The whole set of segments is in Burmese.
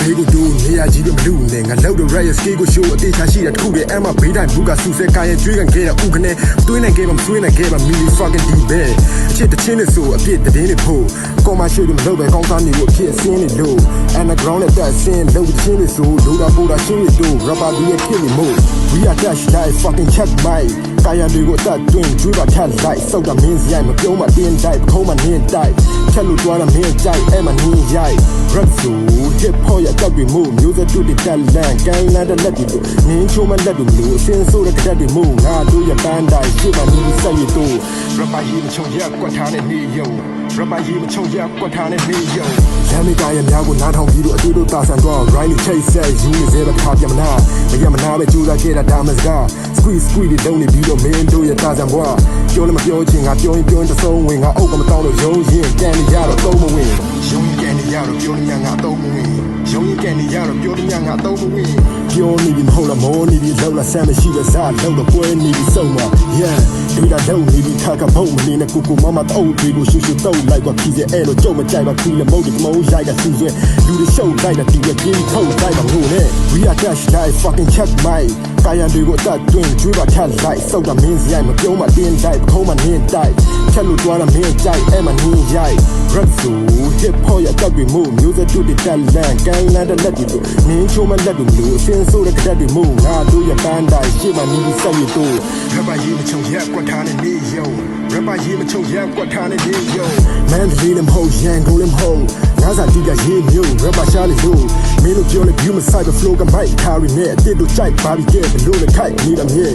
လေးကိုတို့နေရာကြီးပဲမလူနဲ့ငါလောက်တော့ riot scale ကို show အသေးချာရှိတာတစ်ခုတည်းအမဘေးတိုင်းဘူးကဆူဆဲကာရင်ကျွေးကန်ခဲ့တာဥကနေသွေးနိုင်ခဲ့မှာမသွေးနိုင်ခဲ့မှာ milli fucking d bad အချစ်တချင်းနဲ့ဆိုအပြစ်တည်င်းနေဖို့ကောမရှိတယ်မလုပ်ပဲကောင်းစားနေဖို့အဖြစ်အစင်းနေလို့ underground နဲ့တက်ဆင်းလုပ်ချင်းနေဆိုလိုတာပိုတာရှင်းနေတို့ rapper ဒီရဲ့ဖြစ်နေမို့ we are dash life fucking check my ကာယတွေကိုတတ်တွင်ကျွေးပါထက်လိုက်စောက်တာမင်းစရိုက်မပြုံးမတင်းတိုက်ပခုံးမနင်းတိုက်ချက်လို့တွားတာမင်းကြိုက်အဲ့မနင်းရိုက် rap ဆို hip hop ရတောက်တွေမို့မျိုးစတူတွေတက်လန့်ကိုင်းလန်းတဲ့လက်တွေတို့နင်းချိုးမလက်တွေမလို့အစင်းဆိုးတဲ့ကတက်တွေမို့ငါတို့ရပန်းတိုင်းရှေ့မှာနေဆက်ရတို့ rapper ရေးမချုံရက်ကွက်ထားတဲ့နေယုံ rapper ရေးမချုံရက်ကွက်ထားတဲ့နေယုံရမ်းမိကရဲ့များကိုနားထောင်ပြီးတော့အတူတူတာဆန်တော့ right နဲ့ chase ဆက်ယူနေစေတဲ့ခါပြမနာမရမနာပဲကြိုးစားခဲ့တာဒါမှစကား squeeze တွေလုံးနေပြီးတော့မင်းတို့ရဲ့တာဆန်ဘွားပြောလည်းမပြောချင်ငါပြောရင်တဆုံးဝင်ငါအုပ်ကမတောင်းလို့ယုံရင်ကန်နေရတော့သုံးမဝင်ယုံရင်ကန်နေရတော့ပြောနေငါသုံးမဝင်ယုံရင်ကန်နေရတော့ပြောနေငါသုံးမဝင်ပြောနေပြီမဟုတ်လားမောနေပြီလောက်လားဆမ်းမရှိပဲစားလောက်တော့ပွဲနေပြီစုံမှာ yeah တွေ့တာလုံးနေပြီခါကဘုံမနေနဲ့ကိုမမတောက်တွေကိုရှူရှူတောက်လိုက်ပါခီးစဲအဲ့လိုကြုံမကြိုက်ပါခီးလည်းမဟုတ်ဒီမုံရိုက်ကသူ့ရဲ့လူတွေရှုပ်လိုက်တာဒီရဲ့ပြေးထုတ်လိုက်ပါငိုနဲ့ we are dash life fucking check my ကာယတွေကိုတတ်တွင်ကျွေးပါထက်လိုက်စောက်တာမင်းစရိုက်မပြုံးမတင်းတိုက်ပခုံးမနင်းတိုက်ချက်လို့တွားတာမင်းကြိုက်အဲ့မနင်းရိုက် rap ဆို hip hop ရတောက်တွေမို့မျိုးစတူတွေတက်လန့်ကိုင်းလန်းတဲ့လက်တွေတို့နင်းချိုးမလက်တွေမလို့အစင်းဆိုးတဲ့ကတက်တွေမို့ငါတို့ရပန်းတိုင်းရှေ့မှာနေဆက်ရတို့ rapper ရေးမချုံရက်ကွက်ထားတဲ့နေယုံ rapper ရေးမချုံရက်ကွက်ထားတဲ့နေယုံ man လေးလည်းမဟုတ်ရန်ကုန်လည်းမဟုတ်ငါစားတီးကရေးမျိုး rapper ရှားလေလို့မင်းတို့ပြောလေ view မဆိုင်ပဲ flow ကမိုက် carry နဲ့အတစ်တို့ကြိုက်ပါပြီးခဲ့ဘလို့လည်းခိုက်နေတာမြေ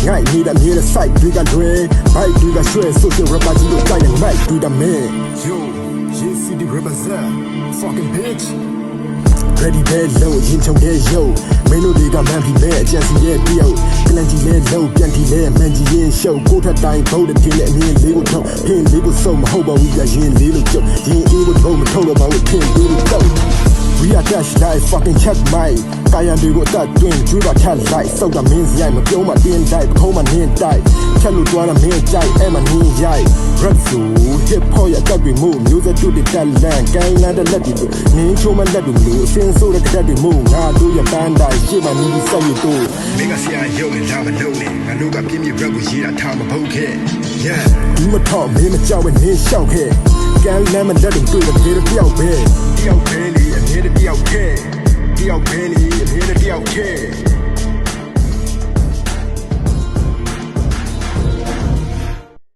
ငိုက်နေတာမြေတဲ့ site တွေကလွယ် bike တွေကရွှဲ social rapper ကြီးတို့ကြိုက်ရင် mic တူတာမင်း yo yes city represent fucking bitch ready bad low ရင်ချုံတဲ့ yo မင်းတို့တွေကမှန်ပြီမဲ့အကျဉ်းစီရဲ့တယောက်ကလန်ကြီးနဲ့ low ပြန်တီနဲ့မန်ကြီးရင် show ကိုထက်တိုင်းဘုတ်တဲ့ပြင်းနဲ့အမြင်လေးကိုထုတ်ဖင်းလေးကိုစုံမဟုတ်ပါဘူးရင်လေးလို့ကြုံရင်အေးကိုထုတ်မထုတ်တော့ပါဘူးဖင်းလေးကိုတုတ် we are dash life fucking check my ကာယတွေကိုတတ်တွင်ကျွေးပါထက်လိုက်စောက်တာမင်းစရိုက်မပြုံးမတင်းတိုက်ပခုံးမနင်းတိုက်ချက်လို့တွားတာမင်းကြိုက်အဲ့မနင်းရိုက် rap ဆို hip hop ရတောက်တွေမို့မျိုးစတူတွေတက်လန့်ကိုင်းလန်းတဲ့လက်တွေတို့နင်းချိုးမလက်တွေမလို့အစင်းဆိုးတဲ့ကတက်တွေမို့ငါတို့ရပန်းတိုင်းရှေ့မှာနေဆက်ရတို့မင်းကဆရာရုပ်နဲ့လာမလုံးနဲ့ငါတို့ကပြင်းပြ rap ကိုရေးတာထားမဟုတ်ခဲ့ yeah ဒီမထောက်မင်းမကြောက်နဲ့နင်းရှောက်ခဲ့ကန်လမ်းမလက်တွေတွေ့တဲ့တယောက်ပဲလေအမြဲတယောက်ခဲတယောက်ပဲလေအမြဲတယောက်ခဲ